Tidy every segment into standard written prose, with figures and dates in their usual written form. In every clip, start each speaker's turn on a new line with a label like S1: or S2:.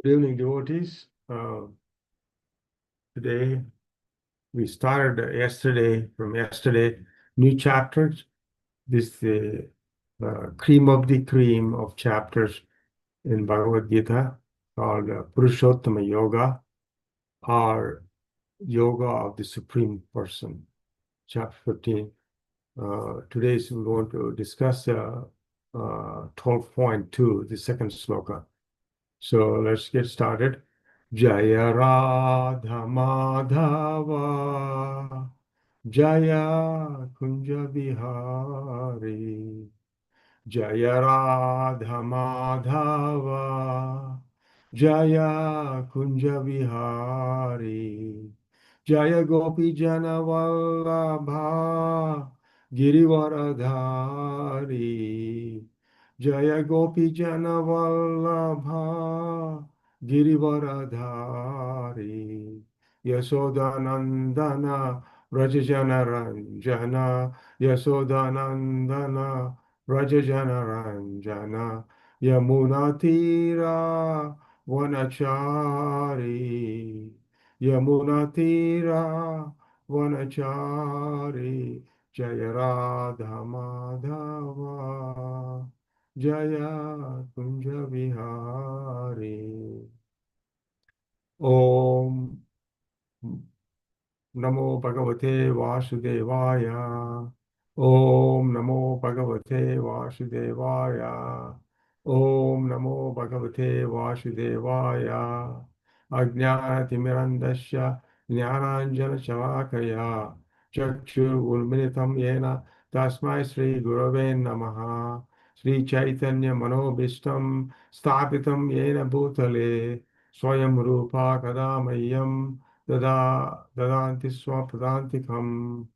S1: Good evening, devotees. Today we started from yesterday, new chapters. This is the cream of the cream of chapters in Bhagavad Gita called Purushottama Yoga, or Yoga of the Supreme Person, chapter 15. Today we're going to discuss 12.2, the second sloka. So let's get started. Jaya Radha Madhava Jaya Kunja Bihari Jaya Radha Madhava Jaya Kunja Bihari Jaya Gopi Jana Vallabha Girivaradhari Jaya Gopi Jana Vallabha Girivaradhari Yashodanandana Rajajana Ranjana Yashodanandana Rajajana Ranjana Yamuna Tira Vanachari Yamuna Tira Vanachari Jaya Radha Madhava Jaya Kunja Vihari. Om Namo Bhagavate Vasudevaya. Om Namo Bhagavate Vasudevaya. Om Namo Bhagavate Vasudevaya. Ajnatimirandasya Jnananjana Shalakaya Chakshur Ulminitam Yena Tasmai Sri Gurave Namaha. Sri Chaitanya Manobishtam Stapitam Yena Bhutale Swayam Rupa Kadamayam Dadanti Swapadantikam.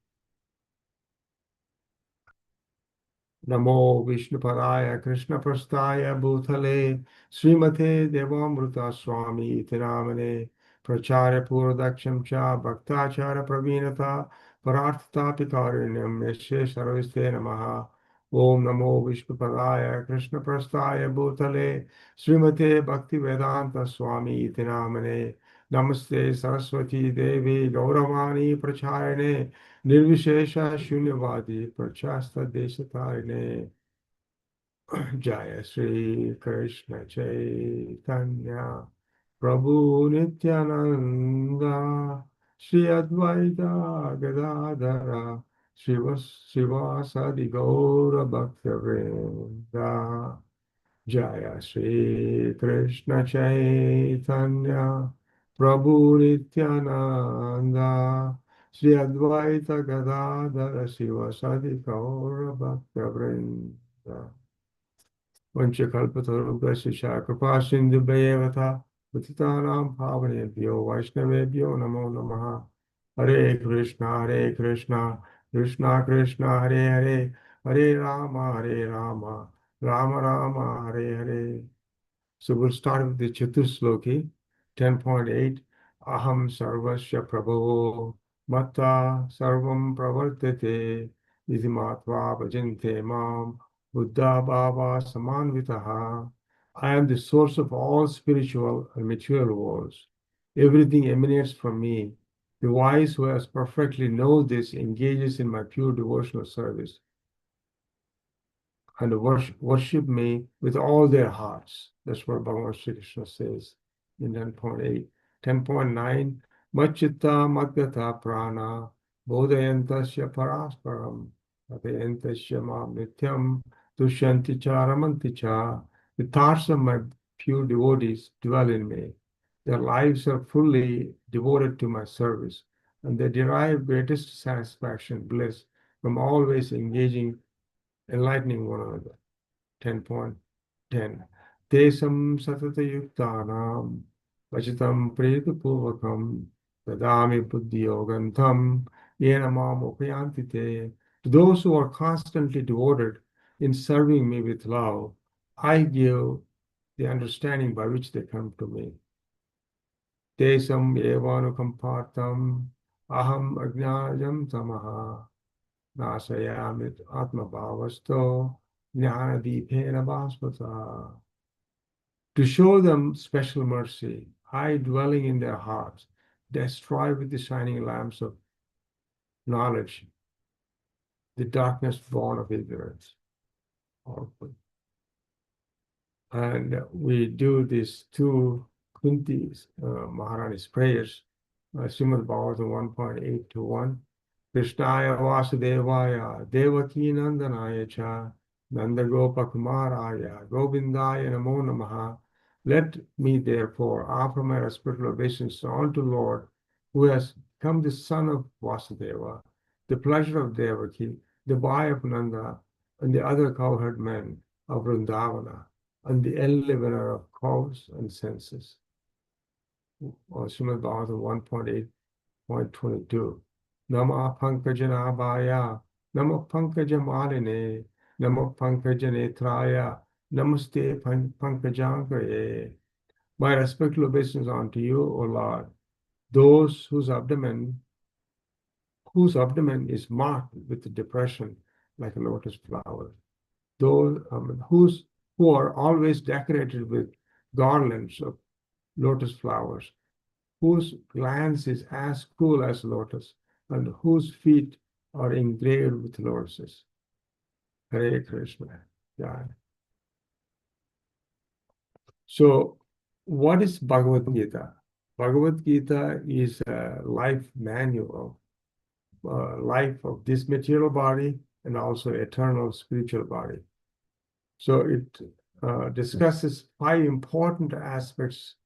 S1: Namo Vishnupadaya Krishna Prastaya Bhutale Srimate Devamruta Swami Tinamane Pracharya Puradaksham Cha Bhaktachara Pravinata Pararthata Pikarinyam Yashe Sarviste Namaha. Om Namo Vishnupadaya Krishna Prastaya Bhutale Srimate Bhakti Vedanta Swami Tinamane Namaste Saraswati Devi Gauravani Pracharane Nirvishesha Shunyavadi Prachasta Deshatarine. Jaya Sri Krishna Chaitanya Prabhu Nityananda Sri Advaita Gadadhara Srivasadi Gaura Bhaktivinoda. Jaya Sri Krishna Chaitanya Prabhu Nityananda Sri Advaita Gadadhara Srivasadi Gaura Bhaktivinoda. Vanchakalpatarubhasya Kripa Sindhubhayavata Patitanam Pavanebhyo Vaishnavebhyo Namo Namaha. Hare Krishna Krishna Krishna Hare Hare Hare Rama Rama Rama Hare Hare. So we'll start with the Chatusloki, 10.8. Aham sarvasya prabhavo matta sarvam pravartate iti matva bhajante mam buddha bhava samanvitaha. I am the source of all spiritual and material worlds. Everything emanates from me. The wise who has perfectly known this engages in my pure devotional service and worship me with all their hearts. That's what Bhagavan Sri Krishna says in 10.8. 10.9, Machitta Madgata Prana Bodhayantasya Parasparam Atayantasya Mam Nityam Dushanti Cha Ramanti Cha. The thoughts of my pure devotees dwell in me. Their lives are fully devoted to my service, and they derive greatest satisfaction, bliss, from always enlightening one another. 10.10. Tesam satata yuktanam vachitam pritapurvakam dadami buddhi yogantam yenamam upayanti te. To those who are constantly devoted in serving me with love, I give the understanding by which they come to me. Tesam evanukampartam aham ajnanajam tamaha nasayamit atmabhavasto Jnanadipena Bhaspata. To show them special mercy, I, dwelling in their hearts, destroy with the shining lamps of knowledge the darkness born of ignorance. Powerful. And we do these two Kunti's Maharani's prayers, Srimad Bhagavatam 1.8 to 1. Krishnaya Vasudevaya Devaki Nandanaya Cha Nanda Gopa Kumaraya Govindaya Namo Namaha. Let me therefore offer my respectful obeisance unto Lord, who has come the son of Vasudeva, the pleasure of Devaki, the boy of Nanda, and the other cowherd men of Vrindavana, and the enlivener of cows and senses. Srimad Bhagavatam 1.8.22. Nama Pankajanabhaya, Nama Pankajamaline, Nama Pankajanetraya, Namaste Pankajankaye. My respectful obeisance unto you, O Lord, those whose abdomen is marked with depression like a lotus flower. Those who are always decorated with garlands of lotus flowers, whose glance is as cool as lotus, and whose feet are engraved with lotuses. Hare Krishna. Yeah. So, what is Bhagavad Gita? Bhagavad Gita is a life manual, life of this material body and also eternal spiritual body. So it discusses 5 important aspects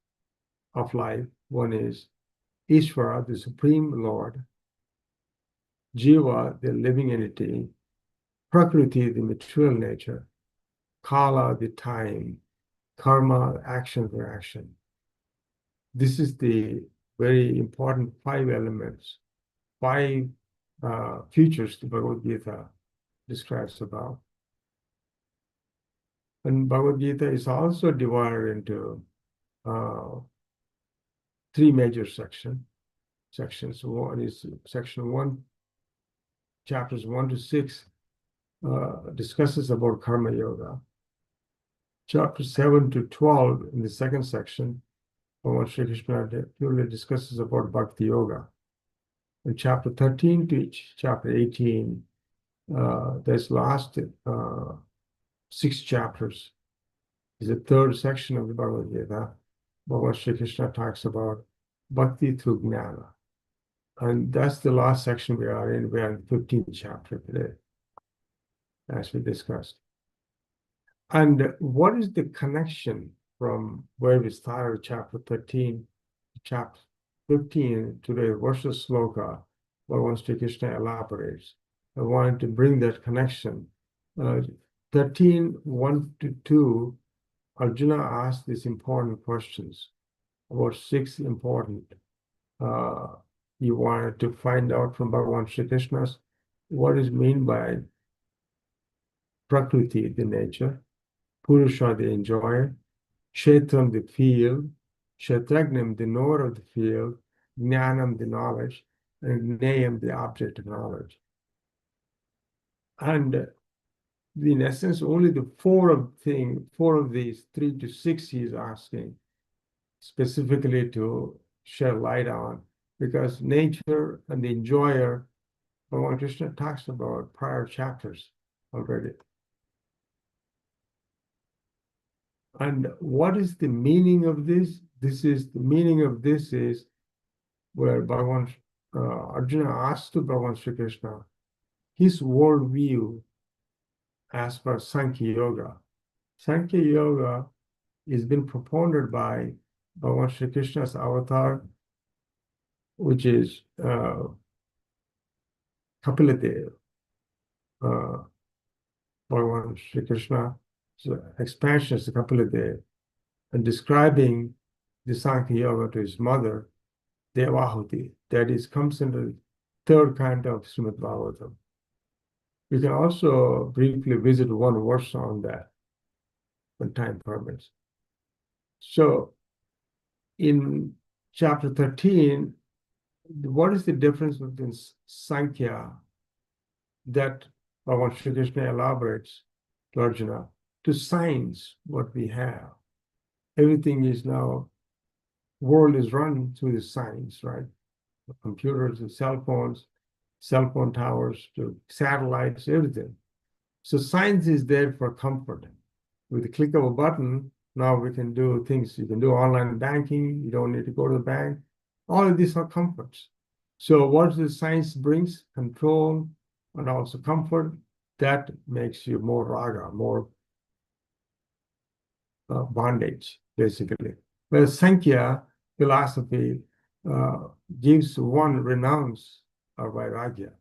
S1: of life. One is Ishvara, the Supreme Lord; Jiva, the living entity; Prakriti, the material nature; Kala, the time; Karma, action, reaction. This is the very important 5 elements, 5 features the Bhagavad Gita describes about. And Bhagavad Gita is also divided into 3 major sections. One is section 1, chapters 1 to 6, discusses about Karma Yoga. Chapter 7 to 12, in the second section, Bhagavan Sri Krishna purely discusses about Bhakti Yoga. In chapter 13 to chapter 18, this last 6 chapters is the third section of the Bhagavad Gita. Bhagavan Sri Krishna talks about Bhakti through Jnana. And that's the last section we are in. We are in the 15th chapter today, as we discussed. And what is the connection from where we started chapter 13 to chapter 15 to the versus sloka? Bhagavan Sri Krishna elaborates. I wanted to bring that connection. 13, 1 to 2, Arjuna asked these important questions, about 6 important. You wanted to find out from Bhagavan Sri Krishna what is meant by Prakriti, the nature; Purusha, the enjoyer; Kshetram, the field; Kshetrajnam, the knower of the field; Jnanam, the knowledge; and Gnayam, the object of knowledge. And in essence, only the 4 of these 3 to 6 he is asking specifically to shed light on, because nature and the enjoyer, Bhagavan Krishna talks about prior chapters already. And what is the meaning of this? The meaning of this is where Arjuna asks to Bhagavan Sri Krishna his worldview as per Sankhya Yoga. Sankhya Yoga has been propounded by Bhagavan Sri Krishna's avatar, which is Kapiladeva. Bhagavan Sri Krishna's expansion is Kapiladeva, and describing the Sankhya Yoga to his mother, Devahuti, that is, comes into the 3rd canto of Srimad Bhagavatam. We can also briefly visit one verse on that when time permits. So, in chapter 13, what is the difference between Sankhya that Bhagavan Sri Krishna elaborates to Arjuna to science, what we have? everything is now, world is run through the science, right? Computers and cell phones, cell phone towers to satellites, everything. So science is there for comfort. With the click of a button, now we can do things. You can do online banking. You don't need to go to the bank. All of these are comforts. So what the science brings, control and also comfort, that makes you more raga, more bondage, basically. Whereas Sankhya philosophy uh, gives one renounce or vairagya.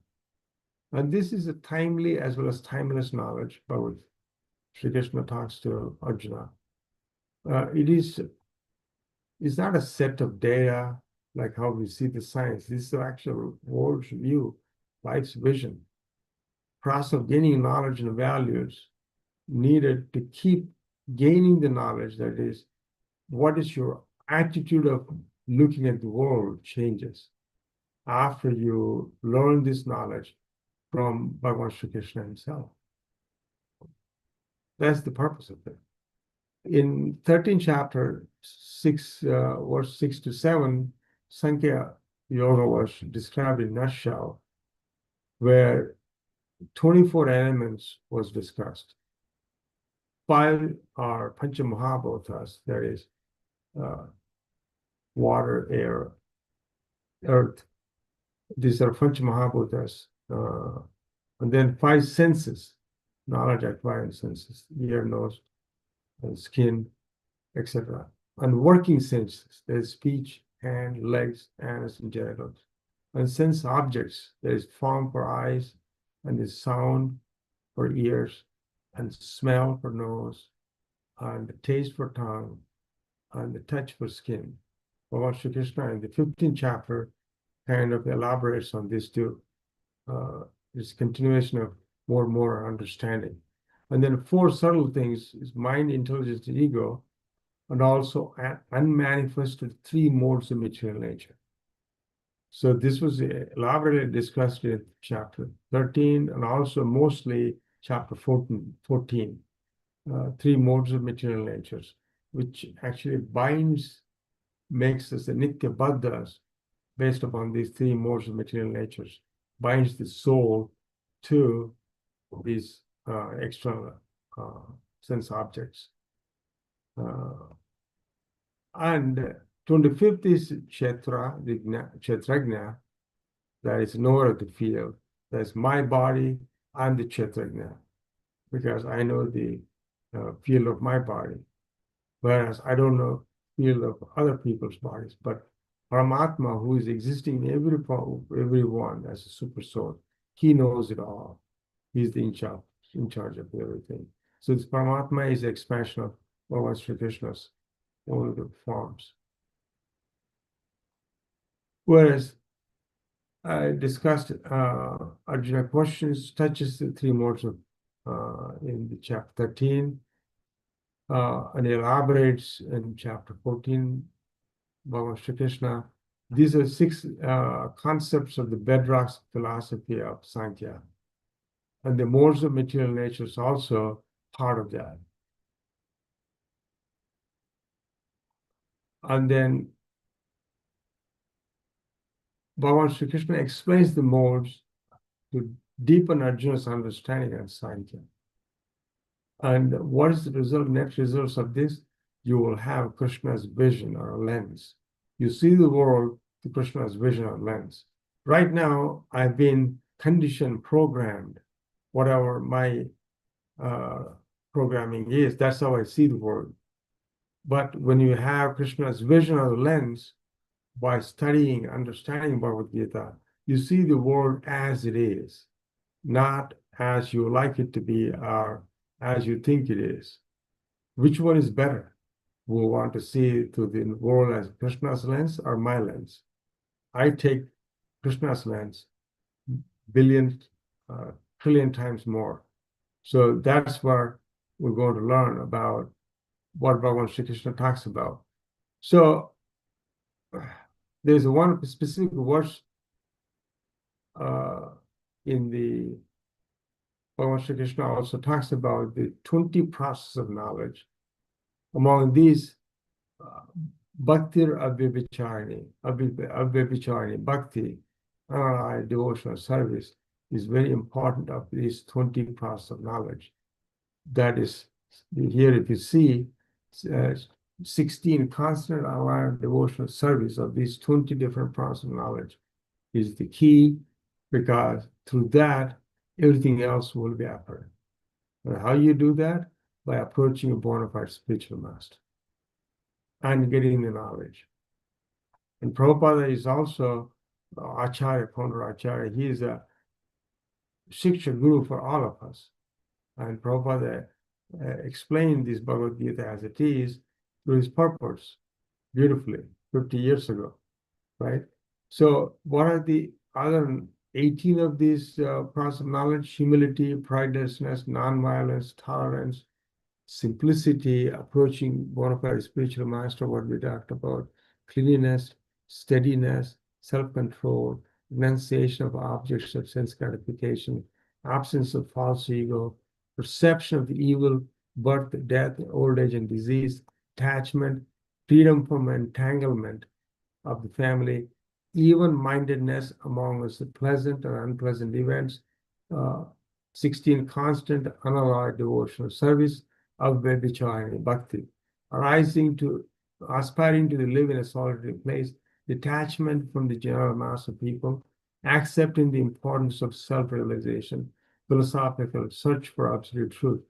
S1: And this is a timely as well as timeless knowledge about which Sri Krishna talks to Arjuna. It's not a set of data like how we see the science. This is the actual world's view, life's vision. Process of gaining knowledge and values needed to keep gaining the knowledge. That is, what is your attitude of looking at the world changes after you learn this knowledge from Bhagavan Sri Krishna himself. That's the purpose of it. In 13th chapter, verse 6 to 7, Sankhya Yoga was described in a nutshell, where 24 elements was discussed. 5 are Pancha Mahabhutas, that is, water, air, earth. These are Pancha Mahabhutas. And then 5 senses, knowledge acquiring senses, ear, nose, and skin, etc. And working senses, there's speech, hand, legs, anus, and genitals. And sense objects, there's form for eyes, and there's sound for ears, and smell for nose, and the taste for tongue, and the touch for skin. Bhagavan Sri Krishna in the 15th chapter kind of elaborates on this too. It's continuation of more and more understanding. And then 4 subtle things is mind, intelligence, and ego, and also unmanifested 3 modes of material nature. So this was elaborately discussed in chapter 13 and also mostly chapter 14, 3 modes of material natures, which actually makes us the Nitya Baddhas based upon these 3 modes of material natures, binds the soul to these external sense objects. And 25th is Kshetrajna, that is knower of the field. That's my body, I'm the Kshetrajna, because I know the field of my body, whereas I don't know the field of other people's bodies. But Paramatma, who is existing in everyone as a super soul, he knows it all. He's the in charge of everything. So this Paramatma is the expansion of Bhagavan Sri Krishna's one of the forms. Whereas I discussed Arjuna questions, touches the 3 modes of in the chapter 13, and elaborates in chapter 14, Bhagavan Sri Krishna. These are 6 concepts of the bedrock philosophy of Sankhya. And the modes of material nature is also part of that. And then Bhagavan Sri Krishna explains the modes to deepen Arjuna's understanding of Sankhya. And what is the result, net results of this? You will have Krishna's vision or lens. You see the world through Krishna's vision or lens. Right now, I've been conditioned, programmed, whatever my programming is, that's how I see the world. But when you have Krishna's vision or lens, by studying, understanding Bhagavad Gita, you see the world as it is, not as you like it to be or as you think it is. Which one is better? We want to see through the world as Krishna's lens or my lens. I take Krishna's lens billion, trillion times more. So that's where we're going to learn about what Bhagavan Sri Krishna talks about. So there's one specific verse in the Bhagavan Sri Krishna also talks about the 20 processes of knowledge. Among these, Bhakti Abhyabhicharani, Bhakti, devotional service is very important of these 20 paths of knowledge. That is, here if you see, uh, 16 constant aligned devotional service of these 20 different paths of knowledge is the key, because through that, everything else will be apparent. And how you do that? By approaching a bona fide spiritual master and getting the knowledge. And Prabhupada is also Acharya, founder Acharya. He is a Shiksha Guru for all of us. And Prabhupada explained this Bhagavad Gita as it is through his purpose beautifully 50 years ago, right? So what are the other 18 of these paths of knowledge? Humility, pridelessness, non-violence, tolerance, simplicity, approaching bona fide spiritual master, what we talked about, cleanliness, steadiness, self-control, renunciation of objects of sense gratification, absence of false ego, perception of the evil, birth, death, old age, and disease, attachment, freedom from entanglement of the family, even-mindedness among us, pleasant and unpleasant events, 16 constant unalloyed devotional service of Vyabhicharani Bhakti, aspiring to live in a solitary place, detachment from the general mass of people, accepting the importance of self-realization, philosophical search for absolute truth.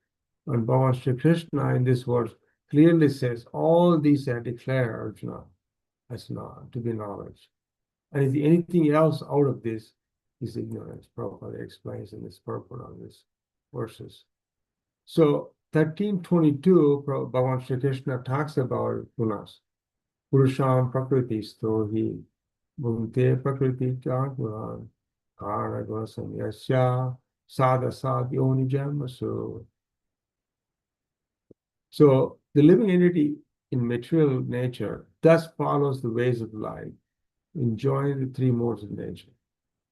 S1: And Bhagavan Sri Krishna in this verse clearly says all these are declared, Arjuna, as not to be knowledge. And if anything else out of this is ignorance. Prabhupada explains in this purport on these verses. So 1322, Bhagavan Sri Krishna talks about gunas. Purusham prakriti stohi bhunte prakriti gunan karna guna samyasya sada sadhyoni jamasu. So the living entity in material nature thus follows the ways of life, enjoying the three modes of nature.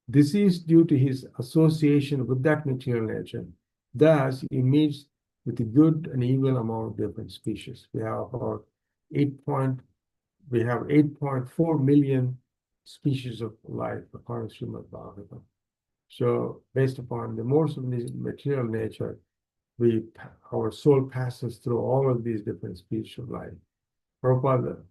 S1: This is due to his association with that material nature. Thus, he meets with the good and evil among different species. We have 8.4 million species of life according to Srimad Bhagavatam. So, based upon the modes of this material nature, our soul passes through all of these different species of life. Prabhupada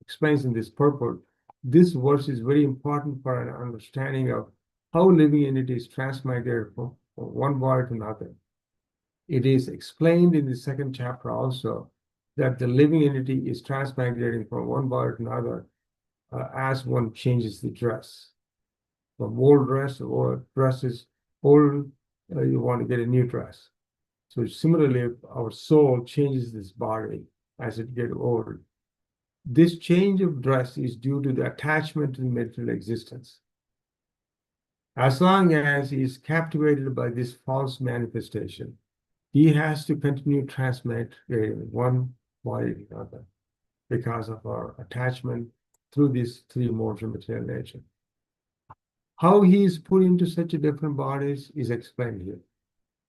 S1: explains in this purport, this verse is very important for an understanding of how living entities transmigrate from one body to another. It is explained in the second chapter also that the living entity is transmigrating from one body to another as one changes the dress. From old dress or dress is old, you want to get a new dress. So similarly, our soul changes this body as it gets old. This change of dress is due to the attachment to the material existence. As long as he is captivated by this false manifestation, he has to continue transmigrating one body to another because of our attachment through these three modes of material nature. How he is put into such different bodies is explained here.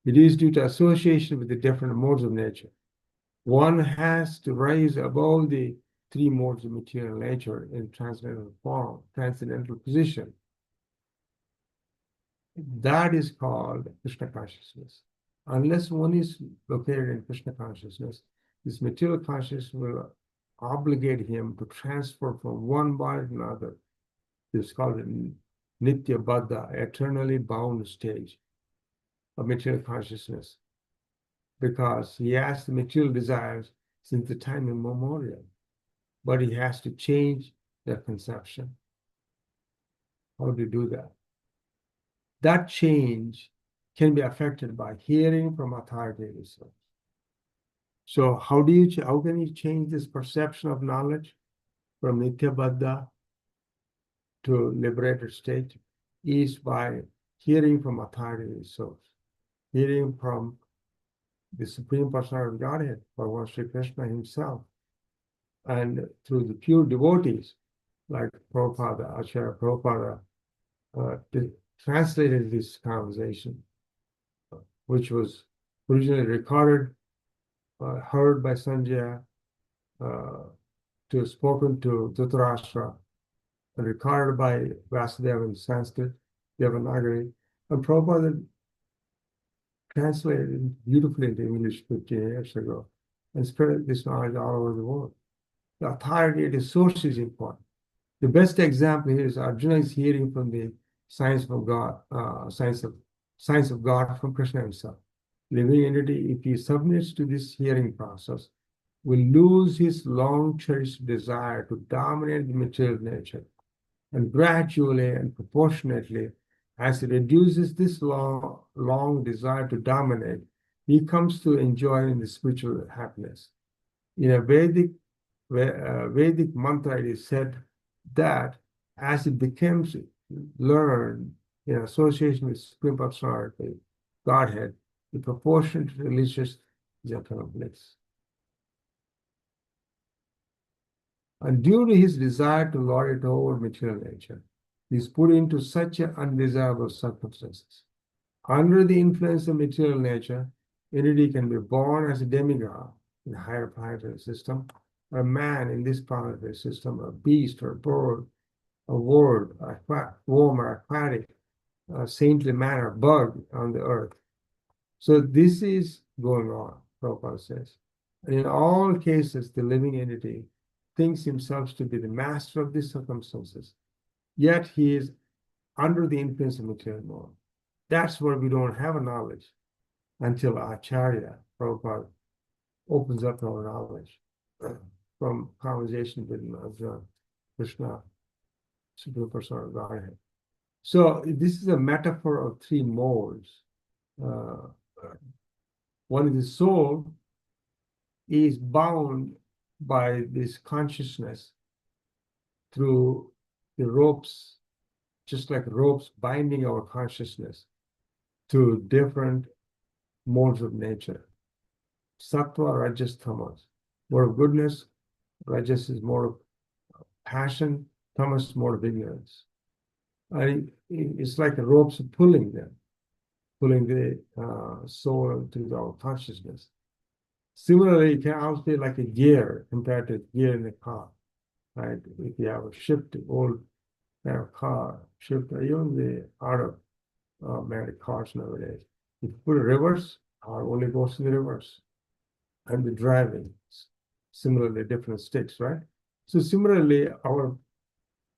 S1: It is due to association with the different modes of nature. One has to rise above the three modes of material nature in transcendental form, transcendental position. That is called Krishna consciousness. Unless one is located in Krishna consciousness, this material consciousness will obligate him to transfer from one body to another. This is called Nitya Baddha, eternally bound stage of material consciousness, because he has the material desires since the time immemorial, but he has to change their conception. How do you do that? That change can be affected by hearing from authoritative source. So how can you change this perception of knowledge from Nitya Baddha to liberated state? Is by hearing from authoritative source, hearing from the Supreme Personality of Godhead, Bhagavan Sri Krishna himself, and through the pure devotees like Prabhupada, Acharya Prabhupada, translated this conversation, which was originally recorded, heard by Sanjaya, to spoken to Dhritarashtra and recorded by Vasudeva in Sanskrit, Devanagari, and Prabhupada translated beautifully into English 15 years ago and spread this knowledge all over the world. The authoritative source is important. The best example here is Arjuna is hearing from the science of God, science of God from Krishna himself. Living entity, if he submits to this hearing process, will lose his long cherished desire to dominate the material nature. And gradually and proportionately, as he reduces this long desire to dominate, he comes to enjoy the spiritual happiness. In a Vedic mantra, it is said that as it becomes learned in association with Supreme Personality, Godhead, the proportion to religious is eternal bliss. And due to his desire to lord it over material nature, he is put into such undesirable circumstances. Under the influence of material nature, entity can be born as a demigod in a higher planetary system, or a man in this planetary system, a beast or a bird, a worm or aquatic, a saintly man or bug on the earth. So this is going on, Prabhupada says. And in all cases, the living entity thinks himself to be the master of these circumstances, yet he is under the influence of material world. That's where we don't have a knowledge until Acharya, Prabhupada, opens up our knowledge from conversation with Arjuna, Krishna, Supreme Personality of Godhead. So this is a metaphor of three modes. One is the soul is bound by this consciousness through the ropes, just like ropes binding our consciousness to different modes of nature. Sattva, Rajas, Tamas. More of goodness, Rajas is more of passion, Tamas more of ignorance. It's like the ropes pulling them, pulling the soul into our consciousness. Similarly, it can also be like a gear compared to a gear in a car, right? If you have a shift, old kind of car, shift, even the automatic cars nowadays, if you put a reverse, car only goes to the reverse. And the driving, similarly, different sticks, right? So similarly, our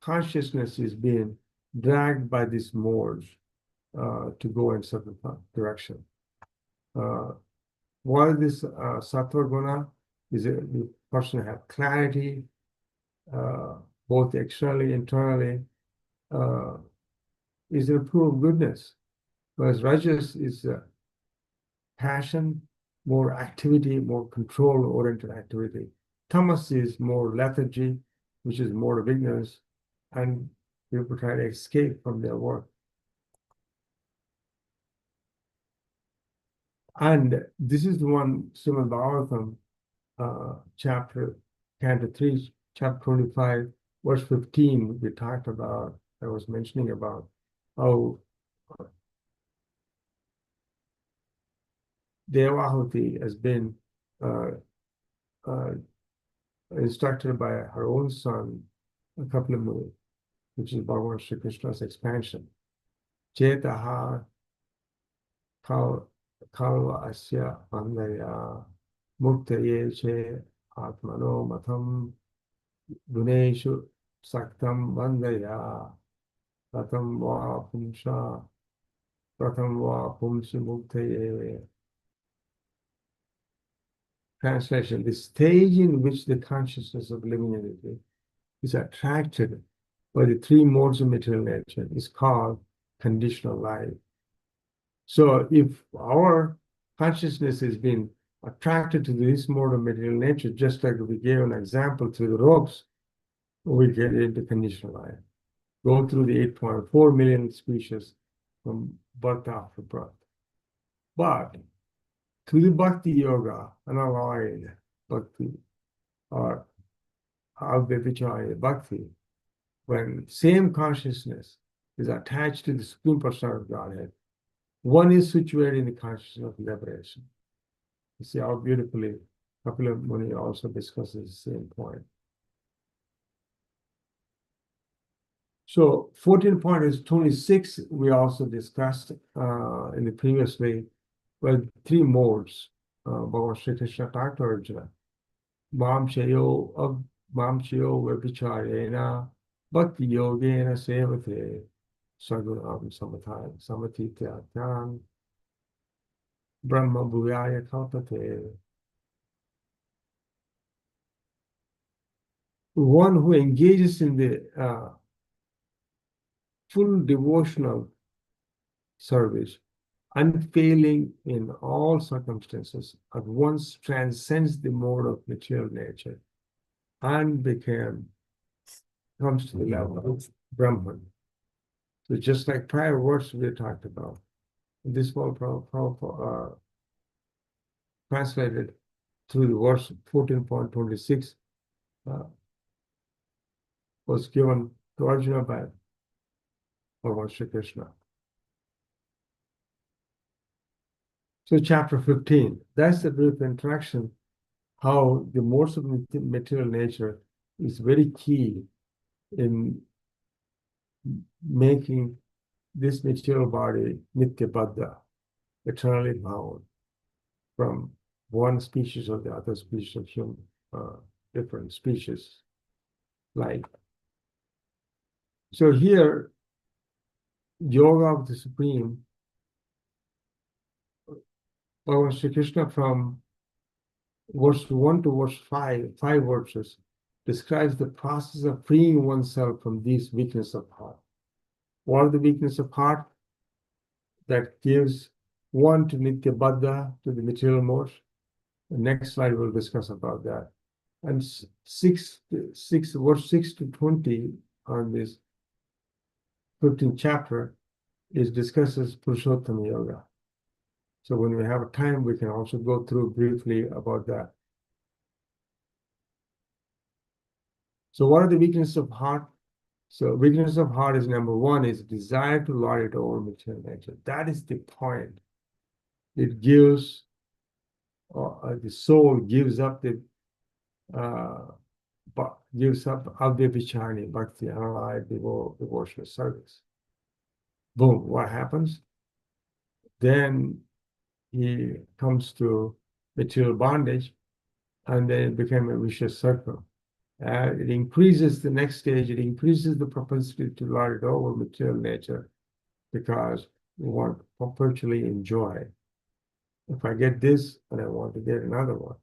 S1: consciousness is being dragged by this modes to go in certain direction. While this sattva guna is the person have clarity, both externally, internally, is a proof of goodness. Whereas Rajas is passion, more activity, more control-oriented activity. Tamas is more lethargy, which is more of ignorance, and people try to escape from their work. And this is the one, Srimad Bhagavatam, chapter, Canto 3, chapter 25, verse 15, we talked about, I was mentioning about how Devahuti has been instructed by her own son, a couple of movies, which is Bhagavan Sri Krishna's expansion. Chetaha kalva asya pandaya muktaye che atmano matham guneshu saktam vandaya pratham va pumsi muktaye. Translation: the stage in which the consciousness of living entity is attracted by the three modes of material nature is called conditional life. So if our consciousness is being attracted to this mode of material nature, just like we gave an example through the ropes, we get into conditional life. Go through the 8.4 million species from birth after birth. But through the bhakti yoga, unalloyed bhakti, or avyavichaya bhakti, when same consciousness is attached to the Supreme Personality of Godhead, one is situated in the consciousness of liberation. You see how beautifully Kapila Muni also discusses the same point. So 14.26, we also discussed in the previously, well, three modes. Bhagavan Sri Krishna talked to Arjuna. Mam Chayo Vipicharena Bhakti Yogena Sevate Sagunam Samatitya Brahma Bhuyaya Kalpate. One who engages in the full devotional service, unfailing in all circumstances, at once transcends the mode of material nature and comes to the level of Brahman. So just like prior words we talked about, this one translated through the verse 14.26 was given to Arjuna by Bhagavan Sri Krishna. So chapter 15, that's the brief introduction, how the modes of material nature is very key in making this material body nitya baddha, eternally bound from one species or the other species of human, different species. Like, so here, Yoga of the Supreme, Bhagavan Sri Krishna from verse 1 to verse 5 verses, describes the process of freeing oneself from these weakness of heart. What are the weakness of heart? That gives one to Nitya Baddha, to the material modes. The next slide will discuss about that. And verse 6 to 20 on this 15th chapter discusses Purushottama Yoga. So when we have time, we can also go through briefly about that. So what are the weaknesses of heart? So weakness of heart is number one, is desire to lord it over material nature. That is the point. It gives, the soul gives up Avyabhicharani Bhakti, unallied devotional service. Boom, what happens? Then he comes to material bondage, and then it became a vicious circle. It increases the next stage, it increases the propensity to lord it over material nature because we want to perpetually enjoy. If I get this, then I want to get another one.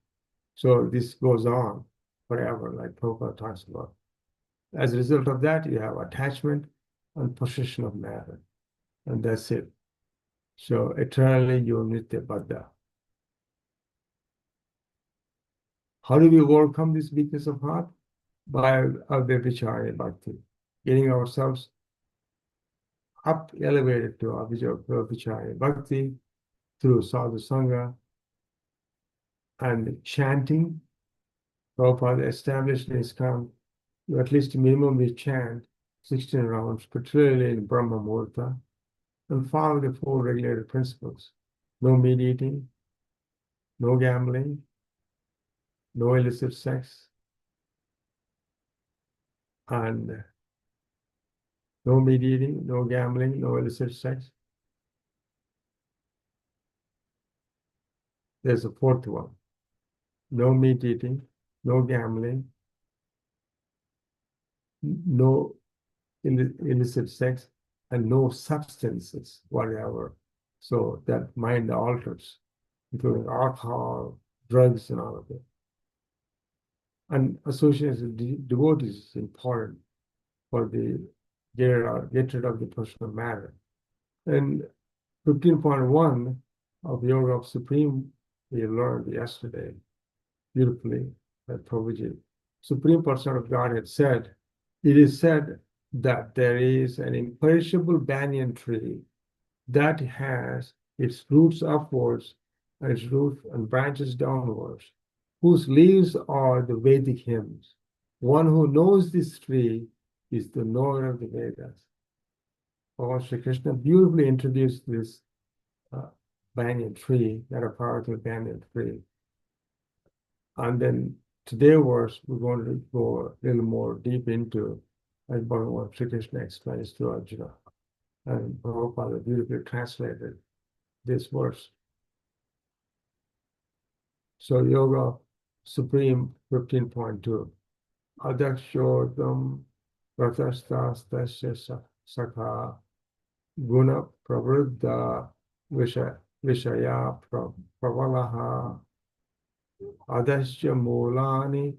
S1: So this goes on forever, like Prabhupada talks about. As a result of that, you have attachment and possession of matter, and that's it. So eternally you are Nitya Baddha. How do we overcome this weakness of heart? By Avyabhicharya Bhakti, getting ourselves up, elevated to Avyabhicharya Bhakti through Sadhu Sangha and chanting. Prabhupada established in ISKCON, at least minimum we chant 16 rounds, particularly in Brahma Muhurta, and follow the four regulated principles. No meat eating, no gambling, no illicit sex, and no meat eating, no gambling, no illicit sex. There's a fourth one. No meat eating, no gambling, no illicit sex, and no substances, whatever. So that mind alters, including alcohol, drugs, and all of it. And association with devotees is important for the get rid of the personal matter. And 15.1 of Yoga of Supreme, we learned yesterday beautifully by Prabhuji. Supreme Person of Godhead said, it is said that there is an imperishable banyan tree that has its roots upwards and its roots and branches downwards, whose leaves are the Vedic hymns. One who knows this tree is the knower of the Vedas. Bhagavan Sri Krishna beautifully introduced this banyan tree, metaphorical banyan tree. And then today verse, we're going to go a little more deep into as Bhagavan Sri Krishna explains to Arjuna. And Prabhupada beautifully translated this verse. So Yoga Supreme 15.2. Adakshodam Pratastastasya Sakha Guna Pravruddha Vishaya Pravalaha Adasya Mulani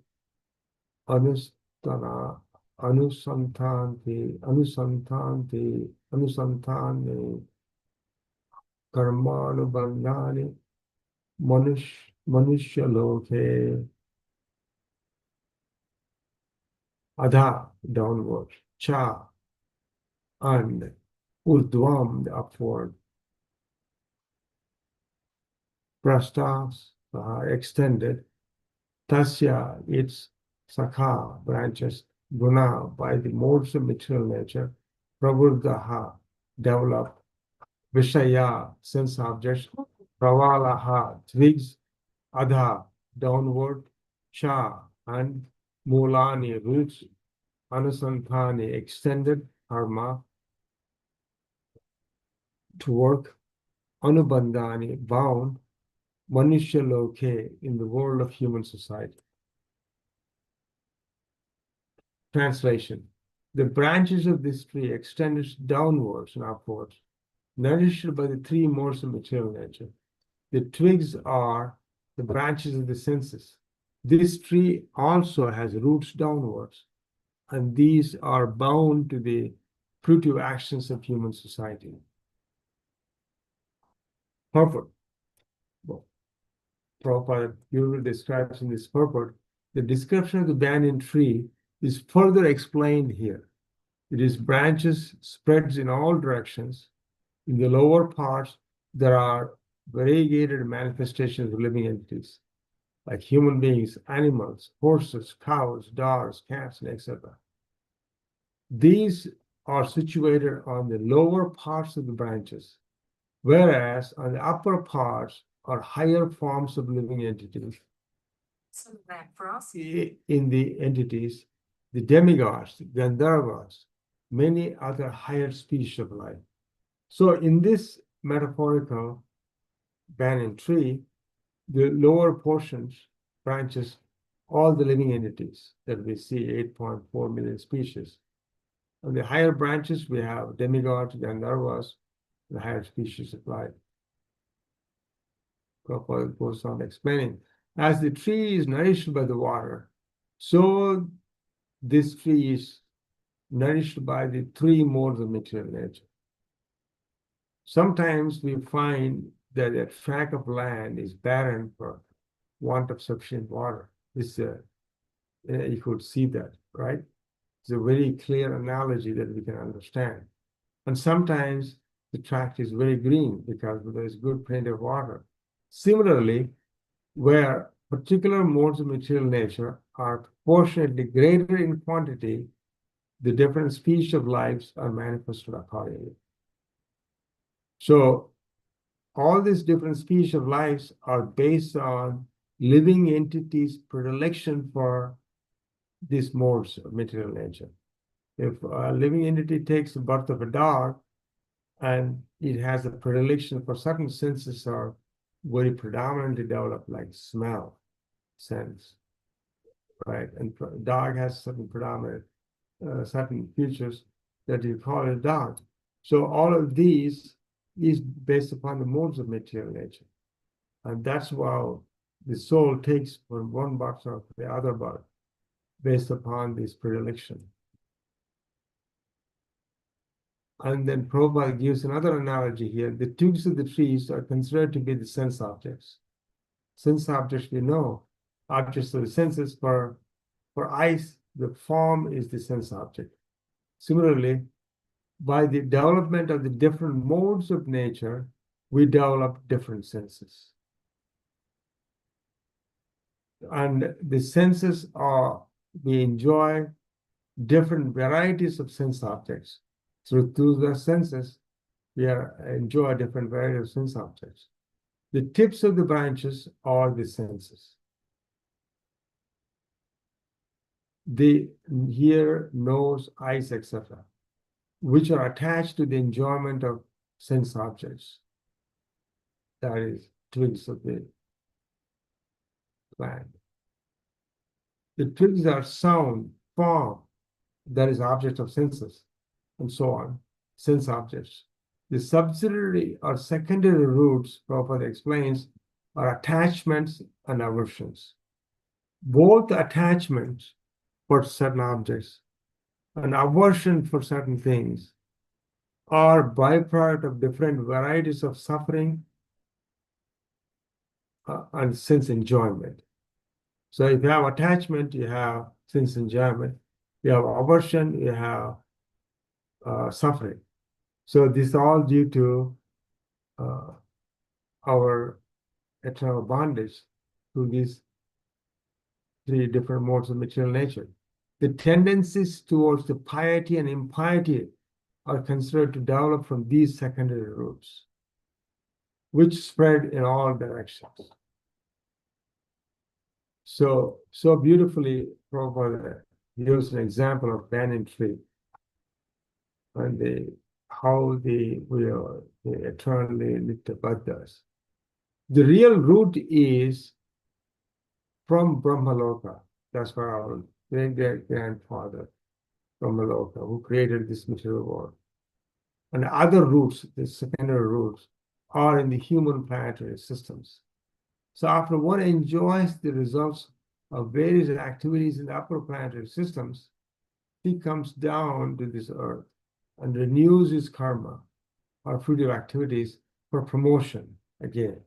S1: Anustana Anusantani Karmanubandhani Manushya Loke Adha, downward, Cha, and Urdhvam, the upward, Prastas, extended, Tasya, its Sakha, branches, Guna, by the modes of material nature, Pravurdhaha, developed, Vishaya, sense objects, Pravalaha, twigs, Adha, downward, Cha, and Mulani, roots, Anusantani, extended, Karma, to work, Anubandhani, bound, Manushya Loke, in the world of human society. Translation. The branches of this tree extend downwards and upwards, nourished by the three modes of material nature. The twigs are the branches of the senses. This tree also has roots downwards, and these are bound to the fruitive actions of human society. Purport. Well, Prabhupada usually describes in this purport, the description of the banyan tree is further explained here. Its branches spreads in all directions. In the lower parts, there are variegated manifestations of living entities, like human beings, animals, horses, cows, dogs, cats, and etc. These are situated on the lower parts of the branches, whereas on the upper parts are higher forms of living entities.
S2: Some of that for us.
S1: In the entities, the demigods, the Gandharvas, many other higher species of life. So in this metaphorical banyan tree, the lower portions, branches, all the living entities that we see, 8.4 million species. On the higher branches, we have demigods, Gandharvas, the higher species of life. Prabhupada goes on explaining, as the tree is nourished by the water, so this tree is nourished by the three modes of material nature. Sometimes we find that a tract of land is barren for want of sufficient water. This, you could see that, right? It's a very clear analogy that we can understand. And sometimes the tract is very green because there is good plenty of water. Similarly, where particular modes of material nature are proportionately greater in quantity, the different species of lives are manifested accordingly. So all these different species of lives are based on living entities' predilection for these modes of material nature. If a living entity takes the birth of a dog and it has a predilection for certain senses are very predominantly developed, like smell, sense, right? And dog has certain predominant, certain features that you call a dog. So all of these is based upon the modes of material nature. And that's why the soul takes from one birth to the other birth based upon this predilection. And then Prabhupada gives another analogy here. The twigs of the trees are considered to be the sense objects. Sense objects, we know, objects of the senses. For eyes, the form is the sense object. Similarly, by the development of the different modes of nature, we develop different senses. And the senses are, we enjoy different varieties of sense objects. Through the senses, we enjoy different varieties of sense objects. The tips of the branches are the senses. the ear, nose, eyes, etc., which are attached to the enjoyment of sense objects. That is twigs of the plant. The twigs are sound, form, that is object of senses, and so on, sense objects. The subsidiary or secondary roots, Prabhupada explains, are attachments and aversions. Both attachments for certain objects and aversion for certain things are byproduct of different varieties of suffering and sense enjoyment. So if you have attachment, you have sense enjoyment. You have aversion, you have suffering. So this is all due to our eternal bondage to these three different modes of material nature. The tendencies towards the piety and impiety are considered to develop from these secondary roots, which spread in all directions. So beautifully, Prabhupada gives an example of banyan tree and how we are the eternally lit Buddhas. The real root is from Brahmaloka. That's why our great-great-grandfather, Brahmaloka, who created this material world. And other roots, the secondary roots, are in the human planetary systems. So after one enjoys the results of various activities in the upper planetary systems, he comes down to this earth and renews his karma or fruitive activities for promotion again.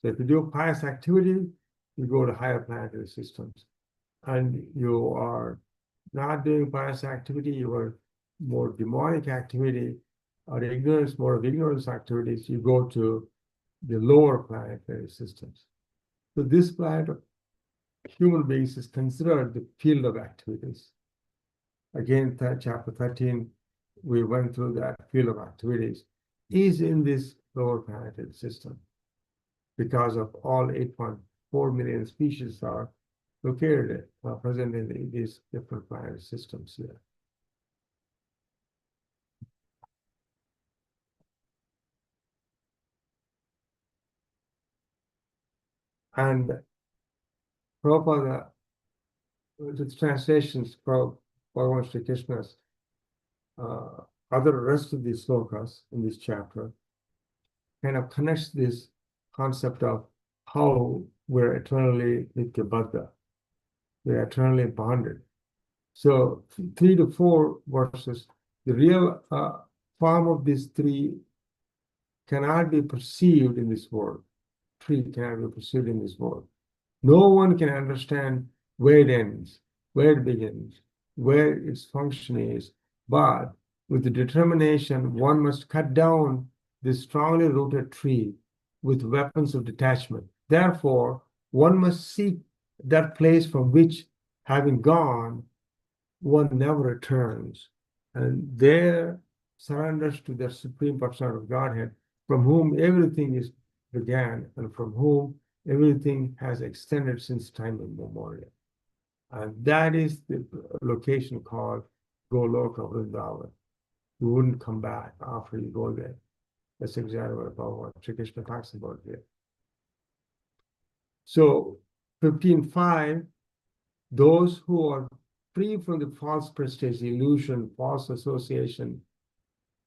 S1: So if you do pious activity, you go to higher planetary systems. And you are not doing pious activity, you are more demonic activity or ignorance, more of ignorance activities, you go to the lower planetary systems. So this planet of human beings is considered the field of activities. Again, chapter 13, we went through that field of activities, is in this lower planetary system because of all 8.4 million species are located present in these different planetary systems here. And Prabhupada, the translations from Bhagavan Sri Krishna's other rest of these slokas in this chapter kind of connects this concept of how we're eternally Nityabadha. We're eternally bonded. So 3 to 4 verses, the real form of these three cannot be perceived in this world. Tree cannot be perceived in this world. No one can understand where it ends, where it begins, where its function is. But with the determination, one must cut down this strongly rooted tree with weapons of detachment. Therefore, one must seek that place from which, having gone, one never returns. And there surrenders to the Supreme Personality of Godhead, from whom everything is began and from whom everything has extended since time immemorial. And that is the location called Goloka Vrindavan. You wouldn't come back after you go there. That's exactly what Sri Krishna talks about here. So 15.5, those who are free from the false prestige, illusion, false association,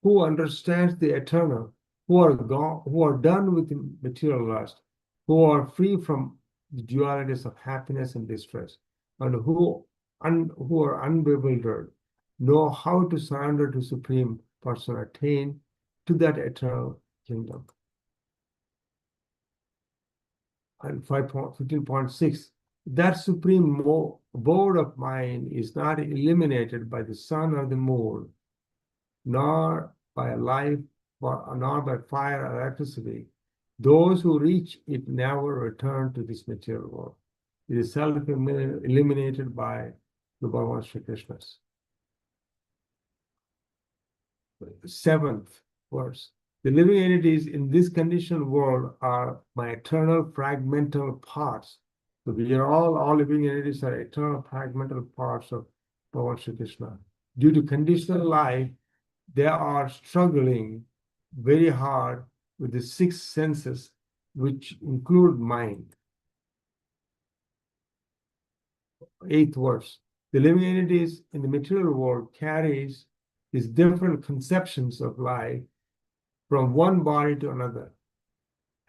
S1: who understands the eternal, who are done with the material lust, who are free from the dualities of happiness and distress, and who are unbewildered, know how to surrender to Supreme Person, attain to that eternal kingdom. And 15.6, that supreme abode of mind is not eliminated by the sun or the moon, nor by life, nor by fire or electricity. Those who reach it never return to this material world. It is self-eliminated by the Bhagavan Sri Krishna's. 7th verse. The living entities in this conditioned world are my eternal fragmental parts. So we are all living entities are eternal fragmental parts of Bhagavan Shri Krishna. Due to conditional life, they are struggling very hard with the six senses, which include mind. Eighth verse. The living entities in the material world carries these different conceptions of life from one body to another,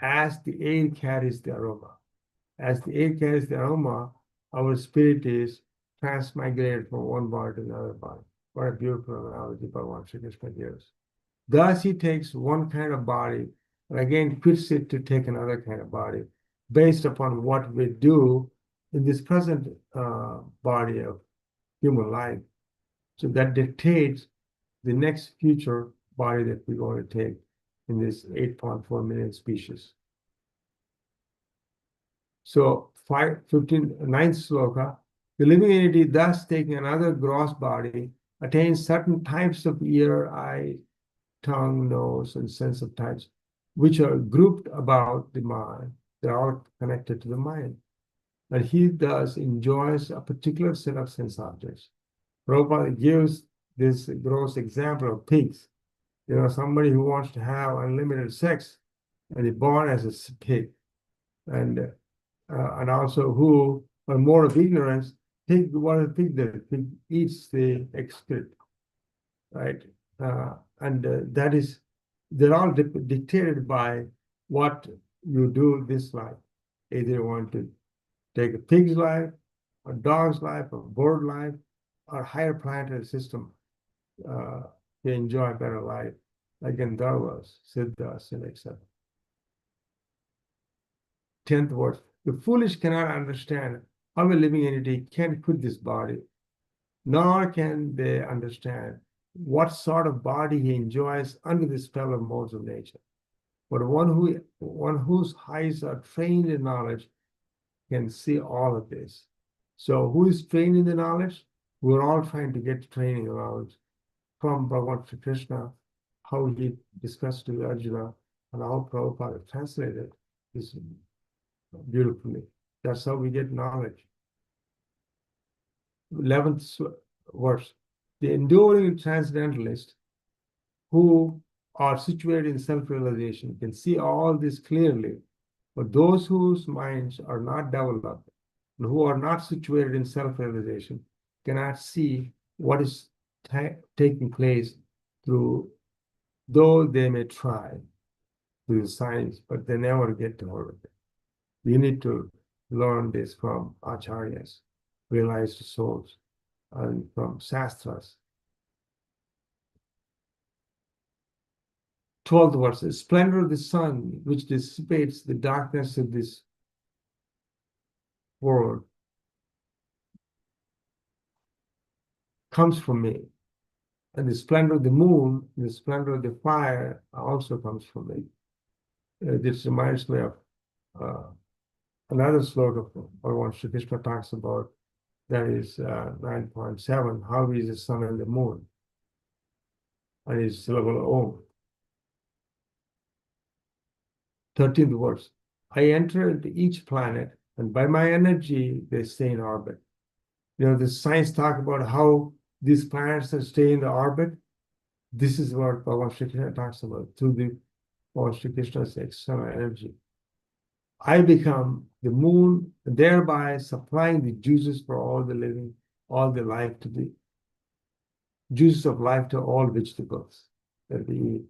S1: as the air carries the aroma. As the air carries the aroma, our spirit is transmigrated from one body to another body. What a beautiful analogy Bhagavan Shri Krishna gives. Thus, he takes one kind of body and again quits it to take another kind of body based upon what we do in this present body of human life. So that dictates the next future body that we're going to take in this 8.4 million species. So 9th sloka, the living entity thus taking another gross body attains certain types of ear, eye, tongue, nose, and sense of touch, which are grouped about the mind. They're all connected to the mind. And he thus enjoys a particular set of sense objects. Prabhupada gives this gross example of pigs. You know, somebody who wants to have unlimited sex and is born as a pig. And also who are more of ignorance, pig, what a pig does. Pig eats the excrete, right? That is, they're all dictated by what you do this life. Either you want to take a pig's life, a dog's life, a bird life, or higher planetary system to enjoy a better life, like Gandharvas, Siddhas, and etc. 10th verse. The foolish cannot understand how a living entity can quit this body, nor can they understand what sort of body he enjoys under the spell of modes of nature. But one whose eyes are trained in knowledge can see all of this. So who is trained in the knowledge? We're all trying to get training in knowledge from Bhagavan Shri Krishna, how he discussed to Arjuna, and how Prabhupada translated this beautifully. That's how we get knowledge. 11th verse. The enduring transcendentalists who are situated in self-realization can see all this clearly, but those whose minds are not developed and who are not situated in self-realization cannot see what is taking place through, though they may try through science, but they never get to hold of it. We need to learn this from acharyas, realized souls, and from Shastras. 12th verse, the splendor of the sun, which dissipates the darkness of this world, comes from me. And the splendor of the moon, the splendor of the fire also comes from me. This reminds me of another sloka Bhagavan Shri Krishna talks about, that is 9.7, how is the sun and the moon, and his syllable Om. 13th verse, I enter into each planet, and by my energy, they stay in orbit. You know, the science talk about how these planets stay in the orbit. This is what Bhagavan Shri Krishna talks about, through the Bhagavan Shri Krishna's external energy. I become the moon, thereby supplying the juices for all the living, all the life to the juices of life to all vegetables that we eat.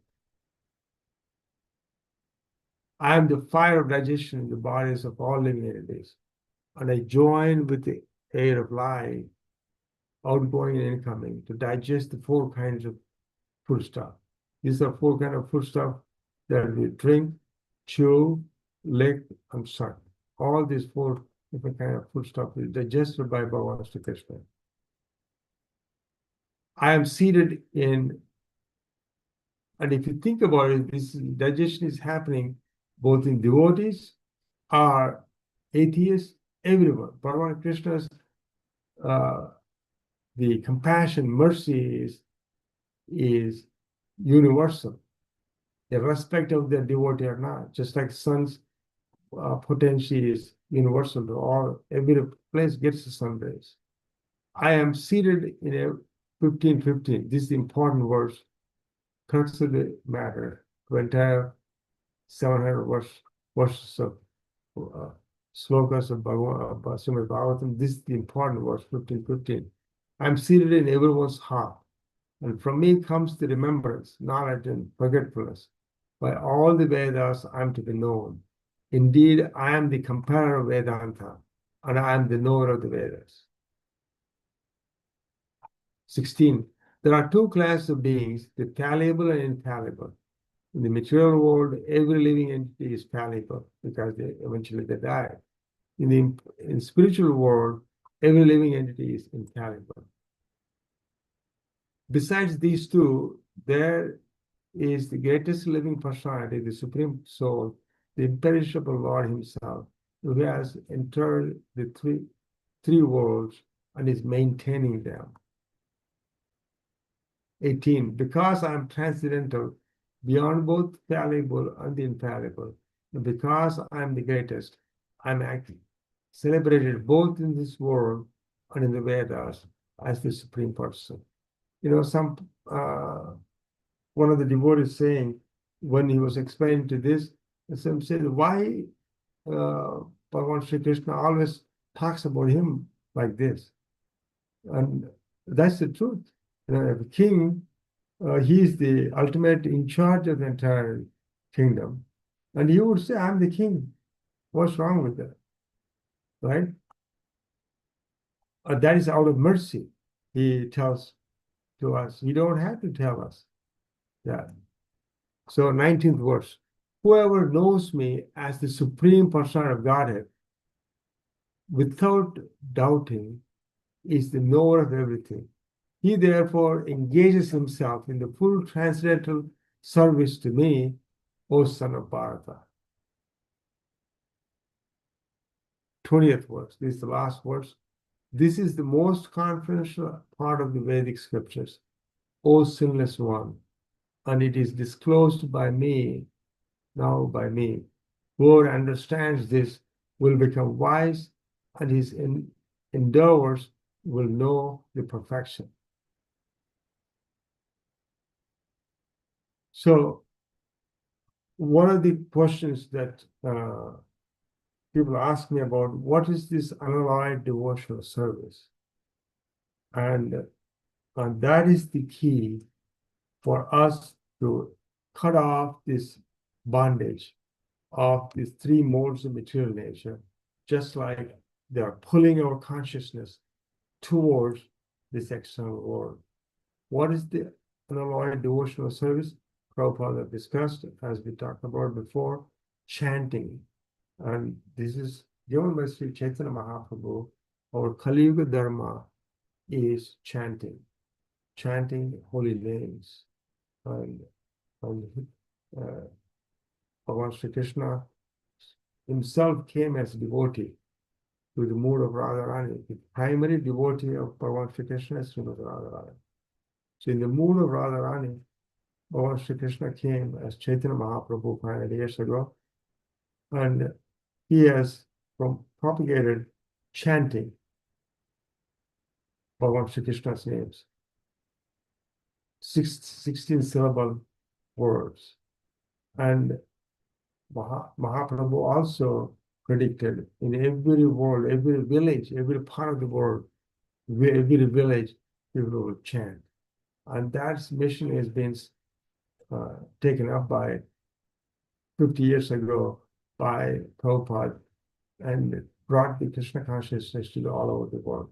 S1: I am the fire of digestion in the bodies of all living entities, and I join with the air of life, outgoing and incoming, to digest the four kinds of food stuff. These are four kinds of food stuff that we drink, chew, lick, and suck. All these four different kinds of food stuff is digested by Bhagavan Shri Krishna. I am seated in, and if you think about it, this digestion is happening both in devotees or atheists, everyone. Bhagavan Krishna's the compassion, mercy is universal, irrespective of their devotee or not. Just like sun's potency is universal to all, every place gets the sun rays. I am seated in a 15:15. This is the important verse, crux of the matter, the entire 700 verses of slokas of Srimad Bhagavatam. This is the important verse, 15:15. I am seated in everyone's heart, and from me comes the remembrance, knowledge, and forgetfulness. By all the Vedas, I am to be known. Indeed, I am the comparer of Vedanta, and I am the knower of the Vedas. 16. There are two classes of beings, the fallible and infallible. In the material world, every living entity is fallible because eventually they die. In spiritual world, every living entity is infallible. Besides these two, there is the greatest living personality, the Supreme Soul, the imperishable Lord Himself, who has entered the three worlds and is maintaining them. 18. Because I am transcendental, beyond both fallible and the infallible, and because I am the greatest, I am celebrated both in this world and in the Vedas as the Supreme Person. You know, one of the devotees saying, when he was explaining to this, some said, why Bhagavan Sri Krishna always talks about him like this? And that's the truth. You know, the king, he is the ultimate in charge of the entire kingdom. And he would say, I'm the king. What's wrong with that? Right? That is out of mercy. He tells to us. You don't have to tell us that. So 19th verse. Whoever knows me as the Supreme Person of Godhead without doubting is the knower of everything. He therefore engages himself in the full transcendental service to me, O son of Bharata. 20th verse. This is the last verse. This is the most confidential part of the Vedic scriptures, O sinless one, and it is disclosed by me, now by me. Whoever understands this will become wise, and his endeavors will know the perfection. So, one of the questions that people ask me about, what is this unalloyed devotional service? And that is the key for us to cut off this bondage of these three modes of material nature, just like they are pulling our consciousness towards this external world. What is the unalloyed devotional service? Prabhupada discussed, as we talked about before, chanting. And this is given by Sri Chaitanya Mahaprabhu. Our Kali Yuga Dharma is chanting holy names. And Bhagavan Sri Krishna himself came as a devotee to the mood of Radharani. The primary devotee of Bhagavan Sri Krishna is Srimati Radharani. So in the mood of Radharani, Bhagavan Sri Krishna came as Chaitanya Mahaprabhu 500 years ago, and he has propagated chanting Bhagavan Sri Krishna's names. 16 syllable words. And Mahaprabhu also predicted in every world, every village, every part of the world, every village, people will chant. And that mission has been taken up by 50 years ago by Prabhupada and brought the Krishna consciousness to all over the world.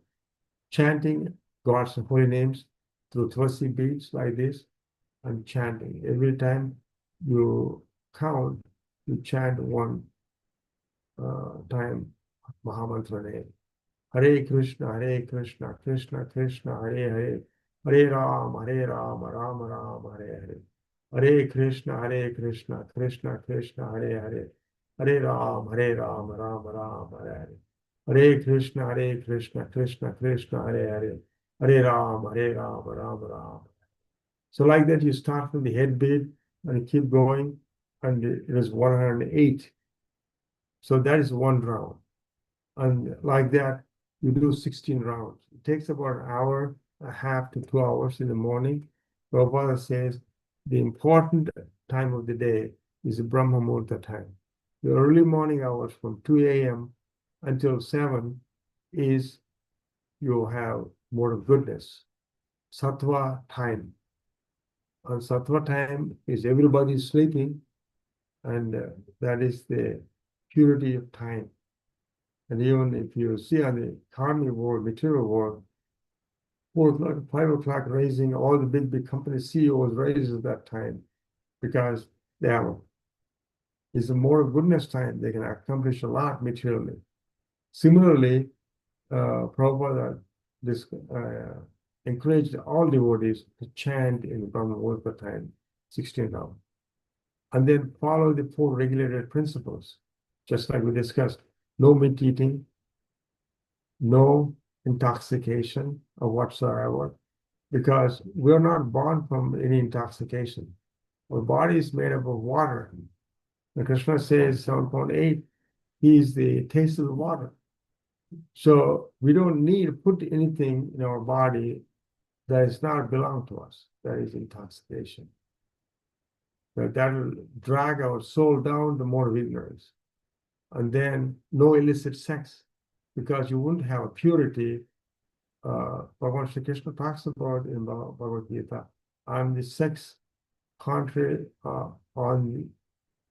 S1: Chanting God's holy names through Tulsi beads like this, and chanting. Every time you count, you chant one time Mahamantra name. Hare Krishna, Krishna Krishna, Hare Hare, Hare Ram, Ram Ram, Hare Hare. Hare Krishna, Krishna Krishna, Hare Hare, Hare Ram, Ram Ram, Hare Hare. Hare Krishna, Krishna Krishna, Hare Hare, Hare Ram, Ram Ram. So like that, you start from the head beat and you keep going, and it is 108. So that is one round. And like that, you do 16 rounds. It takes about an hour and a half to 2 hours in the morning. Prabhupada says the important time of the day is the Brahma Muhurta time. The early morning hours from 2 a.m. until 7 is you have more of goodness. Sattva time. And Sattva time is everybody sleeping, and that is the purity of time. And even if you see on the karmic world, material world, 4 o'clock, 5 o'clock raising, all the big company CEOs raise at that time because they have it's a more goodness time. They can accomplish a lot materially. Similarly, Prabhupada encouraged all devotees to chant in Brahma Muhurta time, 16 hours, and then follow the 4 regulated principles, just like we discussed. No meat eating, no intoxication of whatsoever, because we're not born from any intoxication. Our body is made up of water. And Krishna says, 7.8, he is the taste of the water. So we don't need to put anything in our body that is not belong to us. That is intoxication. That will drag our soul down to more ignorance. And then no illicit sex, because you wouldn't have purity. Bhagavan Shri Krishna talks about in Bhagavad Gita on the sex contrary,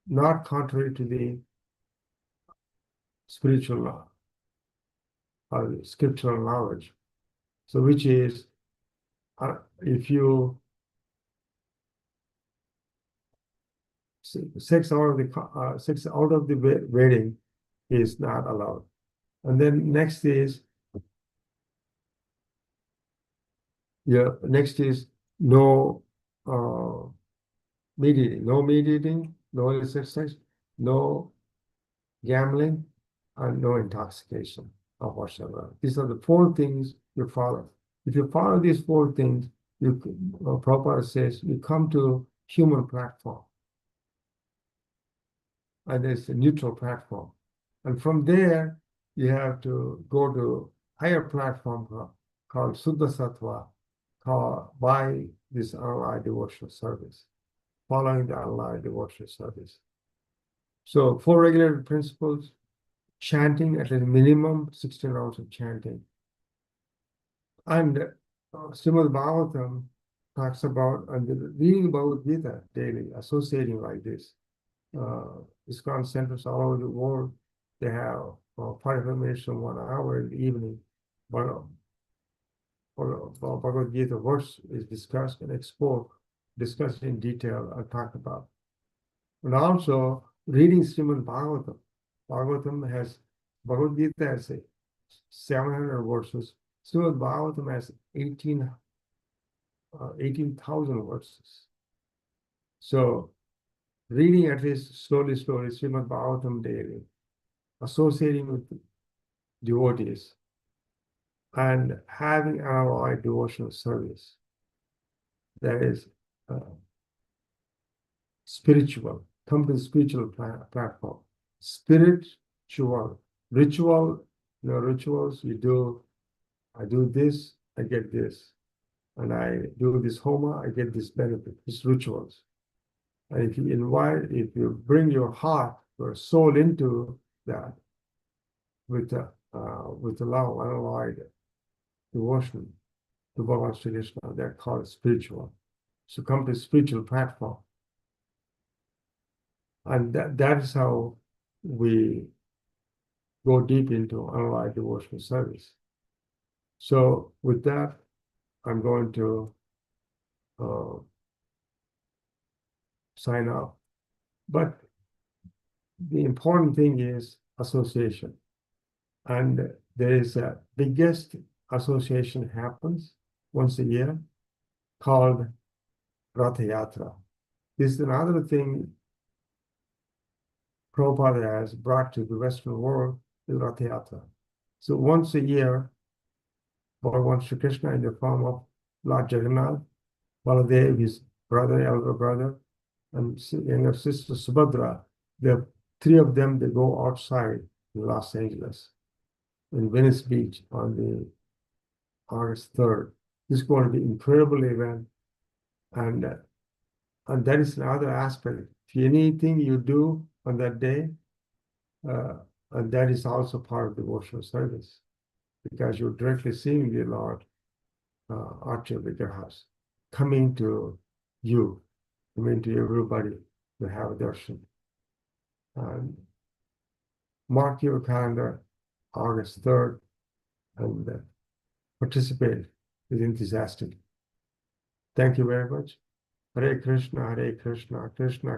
S1: not contrary to the spiritual law or scriptural knowledge. So, which is, if you sex out of the wedding is not allowed. And then next is no meat eating, no illicit sex, no gambling, and no intoxication of whatsoever. These are the 4 things you follow. If you follow these 4 things, Prabhupada says you come to human platform. And it's a neutral platform. And from there, you have to go to higher platform called Suddha Sattva, by this unalloyed devotional service, following the unalloyed devotional service. So 4 regulated principles: chanting at a minimum 16 rounds of chanting. And Srimad Bhagavatam talks about, and reading Bhagavad Gita daily, associating like this. ISKCON centers all over the world, they have 45 minutes to 1 hour in the evening. But Bhagavad Gita verse is discussed and discussed in detail and talked about. And also reading Srimad Bhagavatam. Bhagavad Gita has 700 verses. Srimad Bhagavatam has 18,000 verses. So reading at least slowly, Srimad Bhagavatam daily, associating with devotees, and having unalloyed devotional service that is spiritual. Come to the spiritual platform. Spiritual. Ritual, rituals you do. I do this, I get this. And I do this homa, I get this benefit. It's rituals. And if you bring your heart, your soul into that with the love, unalloyed devotion to Bhagavan Shri Krishna, they're called spiritual. So come to spiritual platform. And that is how we go deep into unalloyed devotional service. So with that, I'm going to sign off. But the important thing is association. And there is a biggest association happens once a year called Ratha Yatra. This is another thing Prabhupada has brought to the Western world, is Ratha Yatra. So once a year, Bhagavan Shri Krishna in the form of Lord Jagannath, Baladev, his elder brother, and younger sister Subhadra, the 3 of them, they go outside in Los Angeles. in Venice Beach on the August 3rd. This is going to be an incredible event, and that is another aspect. If anything you do on that day, and that is also part of devotional service, because you're directly seeing the Lord, Archvigraha, coming to you, coming to everybody to have darshan. And mark your calendar, August 3rd, and participate with enthusiasm. Thank you very much. Hare Krishna, Krishna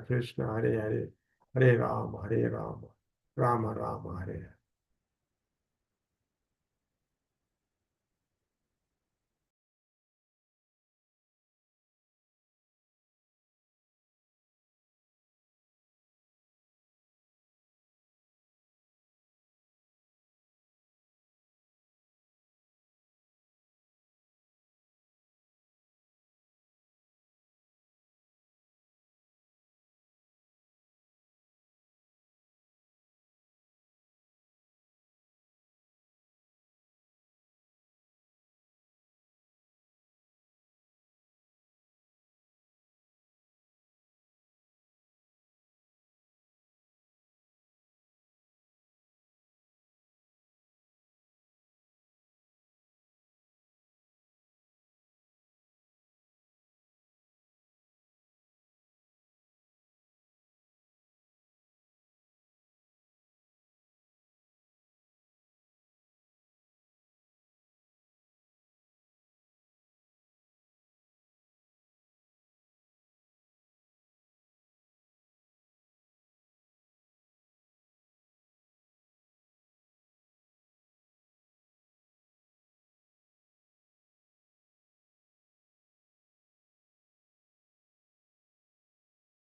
S1: Krishna, Hare Hare, Hare Rama, Rama Rama, Hare Hare.